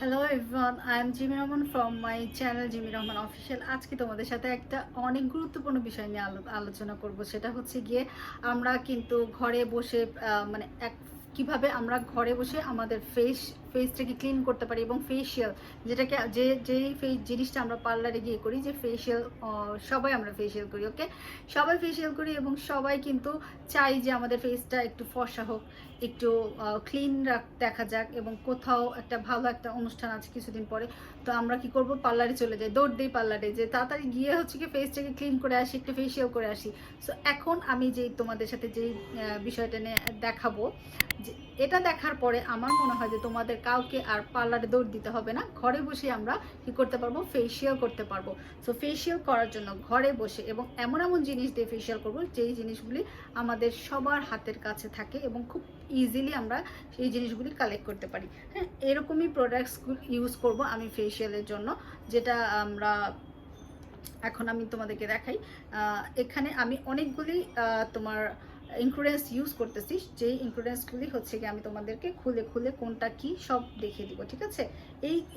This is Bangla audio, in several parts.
Hello everyone, I am Jimmy Rahman from my channel Jimmy Rahman official. আজকে তোমাদের সাথে একটা অনেক গুরুত্বপূর্ণ বিষয় নিয়ে আলোচনা করব। সেটা হচ্ছে গিয়ে আমরা কিন্তু ঘরে বসে মানে কিভাবে আমরা ঘরে বসে আমাদের ফেসটাকে ক্লিন করতে পারি এবং ফেসিয়াল যেটাকে যেই জিনিসটা আমরা পার্লারে গিয়ে করি, যে ফেসিয়াল, সবাই আমরা ফেসিয়াল করি। ওকে, সবাই ফেসিয়াল করি এবং সবাই কিন্তু চাই যে আমাদের ফেসটা একটু ফর্সা হোক, একটু ক্লিন দেখা যাক, এবং কোথাও একটা ভালো একটা অনুষ্ঠান আছে কিছুদিন পরে, তো আমরা কি করব, পার্লারে চলে যাই, দৌড় দিই পার্লারে, যে তাড়াতাড়ি গিয়ে হচ্ছে কি ফেসটাকে ক্লিন করে আসি, একটু ফেসিয়াল করে আসি। সো এখন আমি যেই তোমাদের সাথে যেই বিষয়টা নিয়ে দেখাবো, যে এটা দেখার পরে আমার মনে হয় যে তোমাদের কাউকে আর পার্লারে দৌড় দিতে হবে না, ঘরে বসে আমরা কি করতে পারবো, ফেসিয়াল করতে পারবো। সো ফেসিয়াল করার জন্য ঘরে বসে এবং এমন এমন জিনিস দিয়ে ফেসিয়াল করবো যেই জিনিসগুলি আমাদের সবার হাতের কাছে থাকে এবং খুব ইজিলি আমরা সেই জিনিসগুলি কালেক্ট করতে পারি। হ্যাঁ, এরকমই প্রোডাক্টস ইউজ করব আমি ফেসিয়ালের জন্য, যেটা আমরা এখন আমি তোমাদেরকে দেখাই। এখানে আমি অনেকগুলি তোমার ইনগ্রিডিয়েন্টস ইউজ করতেছি, যেই ইনগ্রিডিয়েন্টসগুলি হচ্ছে গিয়ে আমি তোমাদেরকে খুলে খুলে কোনটা কি সব দেখিয়ে দিব, ঠিক আছে।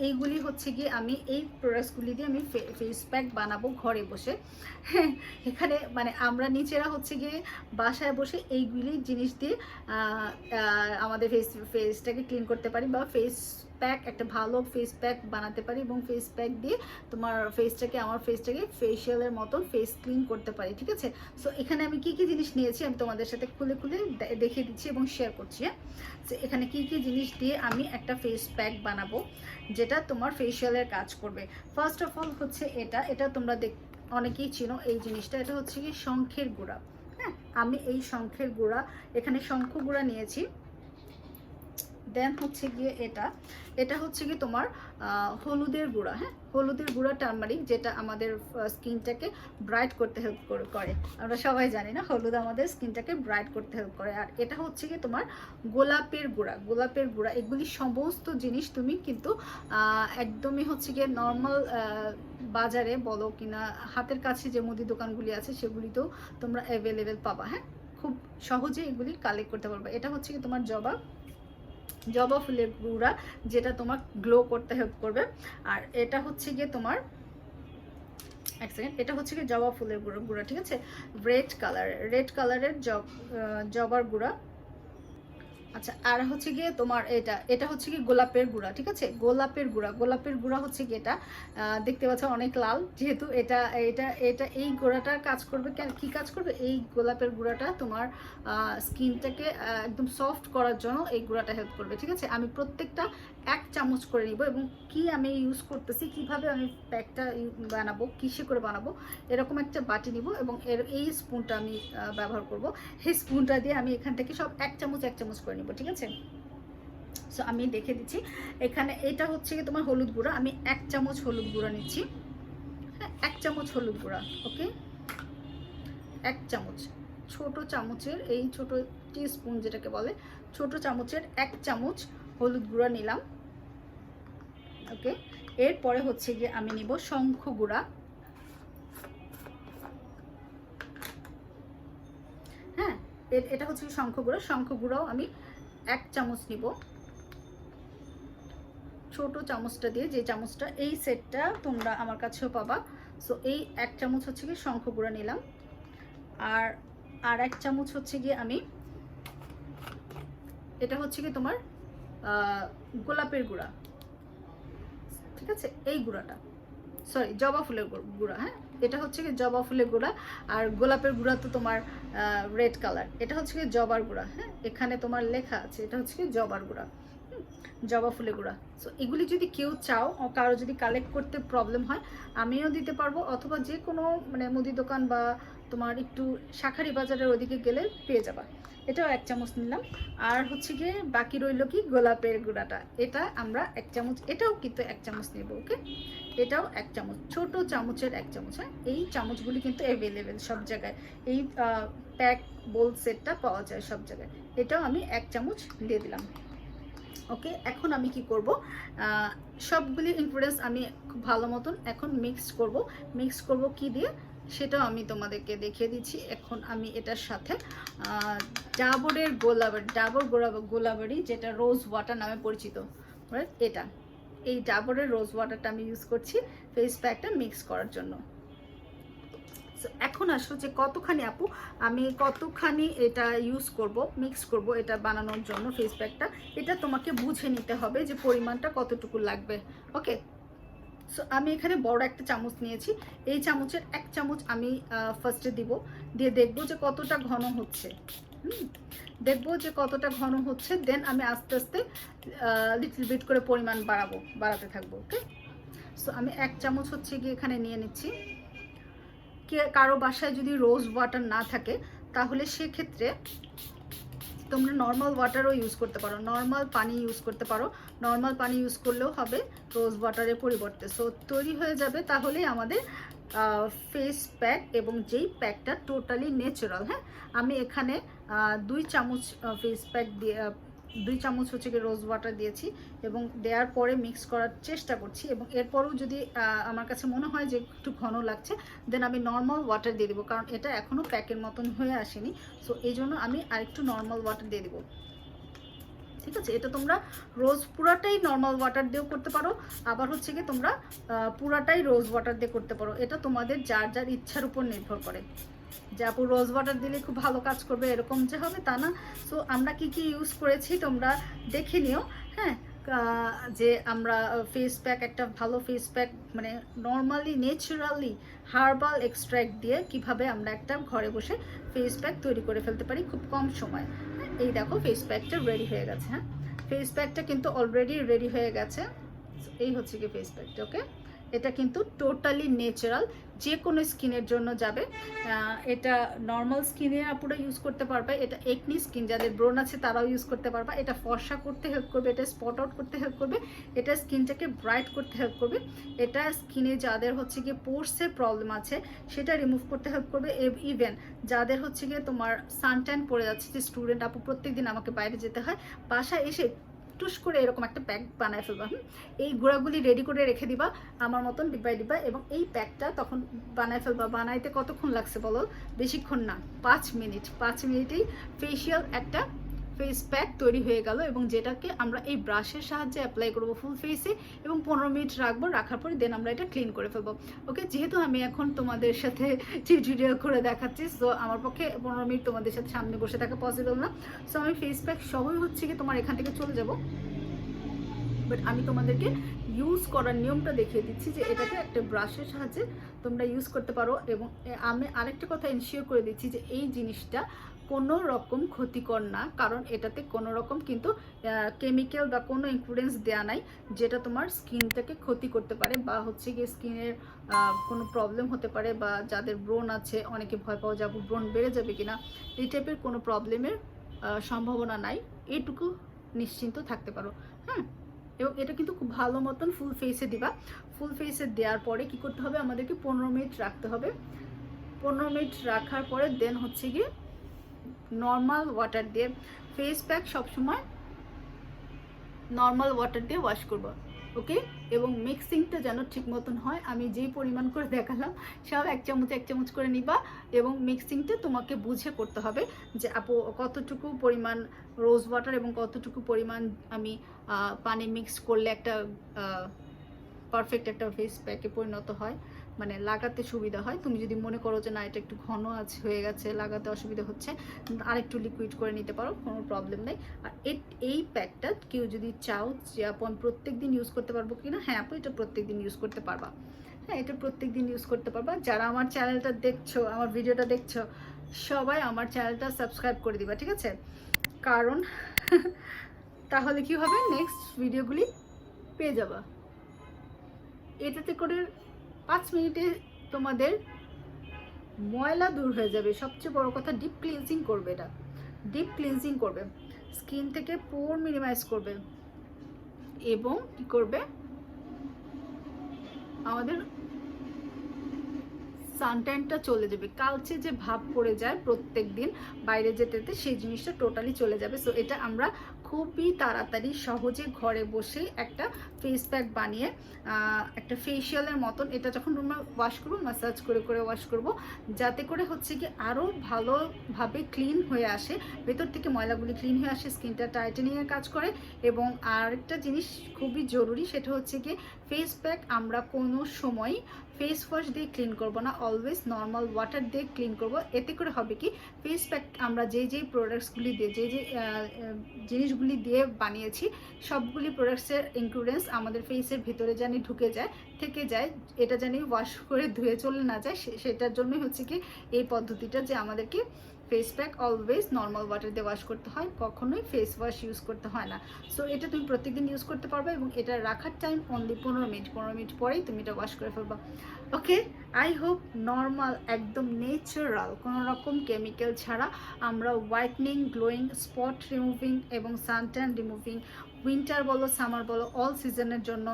এইগুলি হচ্ছে গিয়ে আমি এই প্রোডাক্টসগুলি দিয়ে আমি ফেস প্যাক বানাবো ঘরে বসে। হ্যাঁ, এখানে মানে আমরা নিচেরা হচ্ছে গিয়ে বাসায় বসে এইগুলি জিনিস দিয়ে আমাদের ফেসটাকে ক্লিন করতে পারি, বা ফেস প্যাক, একটা ভালো ফেস প্যাক বানাতে পারি এবং ফেস প্যাক দিয়ে তোমার আমার ফেসটাকে ফেসিয়ালের মতো ফেস ক্লিন করতে পারি, ঠিক আছে। সো এখানে আমি কি কি জিনিস নিয়েছি আমি তোমাদের সাথে খুলে খুলে দেখিয়ে দিচ্ছি এবং শেয়ার করছি। হ্যাঁ, সো এখানে কি কি জিনিস দিয়ে আমি একটা ফেস প্যাক বানাবো যেটা তোমার ফেসিয়ালের কাজ করবে। ফার্স্ট অফ অল হচ্ছে এটা তোমরা অনেকেই চিনো এই জিনিসটা। এটা হচ্ছে কি শঙ্খের গুঁড়া। হ্যাঁ, আমি এই শঙ্খের গুঁড়া, এখানে শঙ্খ গুঁড়া নিয়েছি। দেন হচ্ছে গিয়ে এটা হচ্ছে কি তোমার হলুদের গুঁড়া। হ্যাঁ, হলুদের গুঁড়া, টার্মারিক, যেটা আমাদের স্কিনটাকে ব্রাইট করতে হেল্প করে। আমরা সবাই জানি না, হলুদ আমাদের স্কিনটাকে ব্রাইট করতে হেল্প করে। আর এটা হচ্ছে কি তোমার গোলাপের গুঁড়া। এগুলি সমস্ত জিনিস তুমি কিন্তু একদমই হচ্ছে গিয়ে নর্মাল বাজারে বলো কিনা হাতের কাছে যে মুদি দোকানগুলি আছে সেগুলিতেও তোমরা অ্যাভেলেবেল পাবা। হ্যাঁ, খুব সহজে এগুলি কালেক্ট করতে পারবে। এটা হচ্ছে কি তোমার জবা ফুলের গুঁড়া, যেটা তোমার গ্লো করতে হেল্প করবে। আর এটা হচ্ছে গিয়ে তোমার এক সেকেন্ড, এটা হচ্ছে গিয়ে জবা ফুলের গুঁড়া, ঠিক আছে, রেড কালারের জবার গুঁড়া। আচ্ছা, আর হচ্ছে গিয়ে তোমার এটা হচ্ছে কি গোলাপের গুঁড়া, ঠিক আছে, গোলাপের গুঁড়া হচ্ছে কি এটা দেখতে পাচ্ছ অনেক লাল, যেহেতু এটা এটা এটা এই গুঁড়াটার কাজ করবে, কি কাজ করবে, এই গোলাপের গুঁড়াটা তোমার স্কিনটাকে একদম সফট করার জন্য এই গুঁড়াটা হেল্প করবে, ঠিক আছে। আমি প্রত্যেকটা 1 চামচ করে নিব, এবং কি আমি ইউজ করতেছি, কিভাবে আমি প্যাকটা বানাবো, কিসে করে বানাবো, এরকম একটা বাটি নিব এবং এই স্পুনটা আমি ব্যবহার করব। এই স্পুনটা দিয়ে আমি এখান থেকে সব 1 চামচ করে নিব, ঠিক আছে। সো আমি দেখে দিচ্ছি। এখানে এটা হচ্ছে কি তোমার হলুদ গুঁড়া, আমি 1 চামচ হলুদ গুঁড়া নিচ্ছি। হ্যাঁ, 1 চামচ হলুদ গুঁড়া। ওকে, 1 চামচ, ছোট চামচের, এই ছোট টিস্পুন যেটাকে বলে, ছোট চামচের 1 চামচ হলুদ গুঁড়া নিলাম। ওকে, এরপরে হচ্ছে গিয়ে আমি নিব শঙ্খ গুঁড়া। হ্যাঁ, এটা হচ্ছে শঙ্খ গুঁড়াও আমি 1 চামচ নিব, ছোট চামচটা দিয়ে, যে চামচটা এই সেটটা তোমরা আমার কাছেও পাবা। সো এই 1 চামচ হচ্ছে গিয়ে শঙ্খ গুঁড়া নিলাম। আর 1 চামচ হচ্ছে গিয়ে আমি, এটা হচ্ছে গিয়ে তোমার গোলাপের গুঁড়া, ঠিক আছে, এই গুঁড়াটা, সরি, জবা ফুলের গুঁড়া। হ্যাঁ, এটা হচ্ছে কি জবা ফুলের গুঁড়া, আর গোলাপের গুঁড়া তো তোমার রেড কালার, এটা হচ্ছে কি জবার গুঁড়া। হ্যাঁ, এখানে তোমার লেখা আছে এটা হচ্ছে কি জবার গুঁড়া, জবা ফুলের গুঁড়া। সো এগুলি যদি কেউ চাও, কারো যদি কালেক্ট করতে প্রবলেম হয়, আমিও দিতে পারবো, অথবা যে কোনো মানে মুদি দোকান বা তোমার একটু শাঁখারি বাজারের ওদিকে গেলে পেয়ে যাবা। এটাও 1 চামচ নিলাম। আর হচ্ছে গিয়ে বাকি রইল কি গোলাপের গুঁড়াটা, এটা আমরা 1 চামচ, এটাও কিন্তু 1 চামচ নেব। ওকে, এটাও 1 চামচ, ছোট চামচের 1 চামচ। হ্যাঁ, এই চামচগুলি কিন্তু অ্যাভেলেবেল সব জায়গায়, এই প্যাক বোল সেটটা পাওয়া যায় সব জায়গায়। এটাও আমি 1 চামচ দিয়ে দিলাম। ওকে, এখন আমি কি করব, সবগুলি ইনগ্রিডিয়েন্টস আমি খুব ভালো মতন এখন মিক্স করব কি দিয়ে সেটাও আমি তোমাদেরকে দেখিয়ে দিচ্ছি। এখন আমি এটার সাথে ডাবর গোলাবারি, যেটা রোজ ওয়াটার নামে পরিচিত, এটা এই ডাবরের রোজ ওয়াটারটা আমি ইউজ করছি ফেস প্যাকটা মিক্স করার জন্য। এখন আসো যে কতখানি আপু আমি কতখানি এটা ইউজ করব, মিক্স করব এটা বানানোর জন্য ফেস প্যাকটা, এটা তোমাকে বুঝে নিতে হবে যে পরিমাণটা কতটুকু লাগবে। ওকে, সো আমি এখানে বড় একটা চামচ নিয়েছি, এই চামচের 1 চামচ আমি ফার্স্টে দিব, দিয়ে দেখবো যে কতটা ঘন হচ্ছে। দেখবো যে কতটা ঘন হচ্ছে, দেন আমি আস্তে আস্তে লিটল বিট করে পরিমাণ বাড়াতে থাকবো। ওকে, সো আমি 1 চামচ হচ্ছে গিয়ে এখানে নিয়ে নিচ্ছি। কারো বাসায় যদি রোজ ওয়াটার না থাকে তাহলে সেক্ষেত্রে তোমরা নর্মাল ওয়াটারও ইউজ করতে পারো, নর্মাল পানি ইউজ করতে পারো, নর্মাল পানি ইউজ করলেও হবে রোজ ওয়াটারের পরিবর্তে। সো তৈরি হয়ে যাবে তাহলেই আমাদের ফেস প্যাক, এবং যেই প্যাকটা টোটালি ন্যাচারাল। হ্যাঁ, আমি এখানে 2 চামচ ফেস প্যাক দিয়ে 2 চামচ হচ্ছে কি রোজ ওয়াটার দিয়েছি, এবং দেওয়ার পরে মিক্স করার চেষ্টা করছি, এবং এরপরও যদি আমার কাছে মনে হয় যে একটু ঘন লাগছে দেন আমি নর্মাল ওয়াটার দিয়ে দেবো, কারণ এটা এখনও প্যাকের মতন হয়ে আসেনি। সো এই জন্য আমি আরেকটু নর্মাল ওয়াটার দিয়ে দেবো। ঠিক আছে, এটা তোমরা পুরাটাই নর্মাল ওয়াটার দিয়েও করতে পারো, আবার হচ্ছে কি তোমরা পুরাটাই রোজ ওয়াটার দিয়ে করতে পারো। এটা তোমাদের যার যার ইচ্ছার উপর নির্ভর করে, যে আপু রোজ ওয়াটার দিলে খুব ভালো কাজ করবে এরকম যে হবে তা না। সো আমরা কি কি ইউজ করেছি তোমরা দেখে নিও। হ্যাঁ, যে আমরা ফেস প্যাক, একটা ভালো ফেস প্যাক মানে নর্মালি ন্যাচারালি হার্বাল এক্সট্র্যাক্ট দিয়ে কিভাবে আমরা একটা ঘরে বসে ফেস প্যাক তৈরি করে ফেলতে পারি খুব কম সময়। এই দেখো ফেস প্যাকটা রেডি হয়ে গেছে। হ্যাঁ, ফেস প্যাকটা কিন্তু অলরেডি রেডি হয়ে গেছে। এই হচ্ছে কি ফেস প্যাকটা। ওকে, এটা কিন্তু টোটালি ন্যাচারাল, যে কোনো স্কিনের জন্য যাবে। এটা নর্মাল স্কিনের আপুরা ইউজ করতে পারবে, এটা একনি স্কিন যাদের ব্রণ আছে তারাও ইউজ করতে পারবে। এটা ফর্সা করতে হেল্প করবে, এটা স্পট আউট করতে হেল্প করবে, এটা স্কিনটাকে ব্রাইট করতে হেল্প করবে, এটা স্কিনে যাদের হচ্ছে গিয়ে পোর্সের প্রবলেম আছে সেটা রিমুভ করতে হেল্প করবে। ইভেন যাদের হচ্ছে গিয়ে তোমার সানট্যান পড়ে যাচ্ছে, যে স্টুডেন্ট আপু প্রত্যেকদিন আমাকে বাইরে যেতে হয়, বাসায় এসে টুস করে এরকম একটা প্যাক বানায় ফেলবা। এই গুঁড়াগুলি রেডি করে রেখে দিবা আমার মতন ডিব্বায় ডিব্বা, এবং এই প্যাকটা তখন বানায় ফেলবা। বানাইতে কতক্ষণ লাগছে বলো? বেশিক্ষণ না, 5 মিনিট। 5 মিনিটেই ফেশিয়াল একটা ফেস প্যাক তৈরি হয়ে গেল, এবং যেটাকে আমরা এই ব্রাশের সাহায্যে অ্যাপ্লাই করবো ফুল ফেসে, এবং 15 মিনিট রাখবো। রাখার পরে দেন আমরা এটা ক্লিন করে ফেলবো। ওকে, যেহেতু আমি এখন তোমাদের সাথে টিউটোরিয়াল করে দেখাচ্ছি, সো আমার পক্ষে 15 মিনিট তোমাদের সাথে সামনে বসে থাকা পসিবল না। সো আমি ফেস প্যাক সবই হচ্ছে কি তোমার এখান থেকে চলে যাব, বাট আমি তোমাদেরকে ইউজ করার নিয়মটা দেখিয়ে দিচ্ছি, যে এটাকে একটা ব্রাশের সাহায্যে তোমরা ইউজ করতে পারো। এবং আমি আরেকটা কথা ইনশিওর করে দিচ্ছি যে এই জিনিসটা কোনো রকম ক্ষতিকর না, কারণ এটাতে কোনো রকম কিন্তু কেমিক্যাল বা কোনো ইনগ্রিডিয়েন্টস দেওয়া নাই যেটা তোমার স্কিনটাকে ক্ষতি করতে পারে, বা হচ্ছে গিয়ে স্কিনের কোনো প্রবলেম হতে পারে, বা যাদের ব্রণ আছে অনেকে ভয় পাওয়া যাবো ব্রণ বেড়ে যাবে কিনা, এই টাইপের কোনো প্রবলেমের সম্ভাবনা নাই, এইটুকু নিশ্চিন্ত থাকতে পারো। হ্যাঁ, এবং এটা কিন্তু খুব ভালো মতন ফুল ফেসে দিবা। ফুল ফেসে দেওয়ার পরে কি করতে হবে, আমাদেরকে 15 মিনিট রাখতে হবে। 15 মিনিট রাখার পরে দেন হচ্ছে গিয়ে নর্মাল ওয়াটার দিয়ে, ফেস প্যাক সবসময় নর্মাল ওয়াটার দিয়ে ওয়াশ করবো। ওকে, এবং মিক্সিংটা যেন ঠিক মতন হয়, আমি যেই পরিমাণ করে দেখালাম সব 1 চামচ 1 চামচ করে নিবা, এবং মিক্সিংটা তোমাকে বুঝে করতে হবে যে আপু কতটুকু পরিমাণ রোজ ওয়াটার এবং কতটুকু পরিমাণ আমি পানি মিক্স করলে একটা পারফেক্ট একটা ফেস প্যাকে পরিণত হয়, মানে লাগাতে সুবিধা হয়। তুমি যদি মনে করো যে না এটা একটু ঘন আছে হয়ে গেছে, লাগাতে অসুবিধা হচ্ছে, আরেকটু লিকুইড করে নিতে পারো, কোনো প্রবলেম নেই। আর এই প্যাকটা কেউ যদি চাও যে আপু আমি প্রত্যেক দিন ইউজ করতে পারবো কিনা, হ্যাঁ আপু এটা প্রত্যেক দিন ইউজ করতে পারবা। হ্যাঁ, এটা প্রত্যেক দিন ইউজ করতে পারবা। যারা আমার চ্যানেলটা দেখছো, আমার ভিডিওটা দেখছো, সবাই আমার চ্যানেলটা সাবস্ক্রাইব করে দিবা, ঠিক আছে? কারণ তাহলে কি হবে, নেক্সট ভিডিওগুলি পেয়ে যাবা। এটাতে করে 5 মিনিটে তোমাদের ময়লা দূর হয়ে যাবে। সবচেয়ে বড় কথা, ডিপ ক্লিনজিং করবে, এটা ডিপ ক্লিনজিং করবে, স্কিন থেকে পোর মিনিমাইজ করবে, এবং কি করবে আমাদের সানট্যানটা চলে যাবে, কালচে যে ভাব পড়ে যায় প্রত্যেক দিন বাইরে যেতে, সেই জিনিসটা টোটালি চলে যাবে। সো এটা আমরা খুবই তাড়াতাড়ি সহজে ঘরে বসে একটা ফেস প্যাক বানিয়ে একটা ফেসিয়ালের মতন এটা যখন আমরা ওয়াশ করবো ম্যাসাজ করে করে ওয়াশ করব, যাতে করে হচ্ছে কি আরও ভালোভাবে ক্লিন হয়ে আসে, ভেতর থেকে ময়লাগুলি ক্লিন হয়ে আসে, স্কিনটা টাইটেনিংয়ের কাজ করে। এবং আরেকটা জিনিস খুবই জরুরি, সেটা হচ্ছে কি ফেস প্যাক আমরা কোনো সময় ফেস ওয়াশ দিয়ে ক্লিন করব না, অলওয়েজ নর্মাল ওয়াটার দিয়ে ক্লিন করব। এতে করে হবে কি ফেস প্যাক আমরা যেই প্রোডাক্টসগুলি দিয়ে যে জিনিসগুলি দিয়ে বানিয়েছি সবগুলি প্রোডাক্টসের ইনগ্রিডিয়েন্টস আমাদের ফেসের ভিতরে জানি ঢুকে যায়, থেকে যায়, এটা জানি ওয়াশ করে ধুয়ে চলে না যায়, সেটার জন্যই হচ্ছে কি এই পদ্ধতিটা যে আমাদেরকে face pack always normal water দিয়ে ওয়াশ করতে হয়, কখনোই ফেস ওয়াশ ইউজ করতে হয় না। সো এটা তুমি প্রত্যেকদিন ইউজ করতে পারবে এবং এটা রাখার টাইম অনলি 15 মিনিট পরেই তুমি এটা ওয়াশ করে ফেলবা। ওকে, আই হোপ নর্মাল একদম ন্যাচারাল কোনো রকম কেমিক্যাল ছাড়া আমরা হোয়াইটনিং, গ্লোয়িং, স্পট রিমুভিং এবং সানট্যান রিমুভিং, উইন্টার বলো সামার বলো অল সিজনের জন্য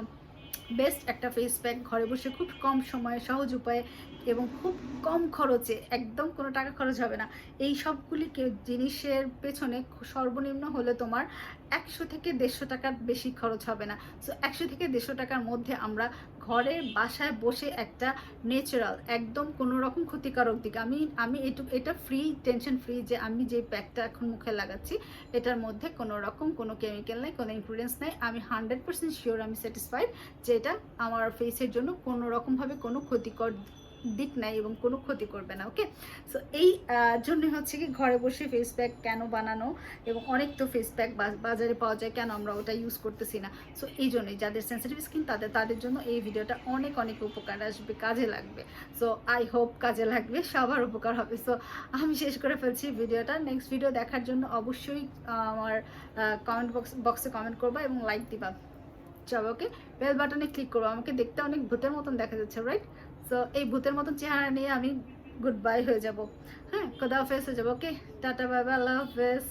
বেস্ট একটা ফেস প্যাক ঘরে বসে খুব কম সময়ে সহজ উপায়ে এবং খুব কম খরচে, একদম কোনো টাকা খরচ হবে না। এই সবগুলি জিনিসের পেছনে সর্বনিম্ন হলে তোমার 100 থেকে 150 টাকার বেশি খরচ হবে না। সো 100 থেকে 150 টাকার মধ্যে আমরা ঘরের বাসায় বসে একটা ন্যাচারাল একদম কোনো রকম ক্ষতিকারক দিক, আমি এটা ফ্রি, টেনশন ফ্রি, যে আমি যে প্যাকটা এখন মুখে লাগাচ্ছি এটার মধ্যে কোনো রকম কোনো কেমিক্যাল নেই, কোনো ইনগ্রিডিয়েন্টস নেই। আমি 100% শিওর, আমি স্যাটিসফাইড যে এটা আমার ফেসের জন্য কোনো রকমভাবে কোনো ক্ষতিকর দিক নাই এবং কোনো ক্ষতি করবে না। ওকে, সো এই জন্য হচ্ছে কি ঘরে বসে ফেস প্যাক কেন বানানো, এবং অনেক তো ফেস প্যাক বাজারে পাওয়া যায়, কেন আমরা ওটা ইউজ করতেছি না। সো এই জন্যই যাদের সেন্সিটিভ স্কিন তাদের জন্য এই ভিডিওটা অনেক অনেক উপকার আসবে, কাজে লাগবে। সো আই হোপ কাজে লাগবে, সবার উপকার হবে। সো আমি শেষ করে ফেলছি ভিডিওটা। নেক্সট ভিডিও দেখার জন্য অবশ্যই আমার কমেন্ট বক্সে কমেন্ট করবা এবং লাইক দিবা। চলো, ওকে, বেল বাটনে ক্লিক করবো। আমাকে দেখতে অনেক ভূতের মতন দেখা যাচ্ছে, রাইট? সো এই ভূতের মতন চেহারা নিয়ে আমি গুড বাই হয়ে যাব, হ্যাঁ, খোদা হাফেজ হয়ে যাবো। ওকে, টাটা, বাই বাই, আল্লাহ হাফেজ।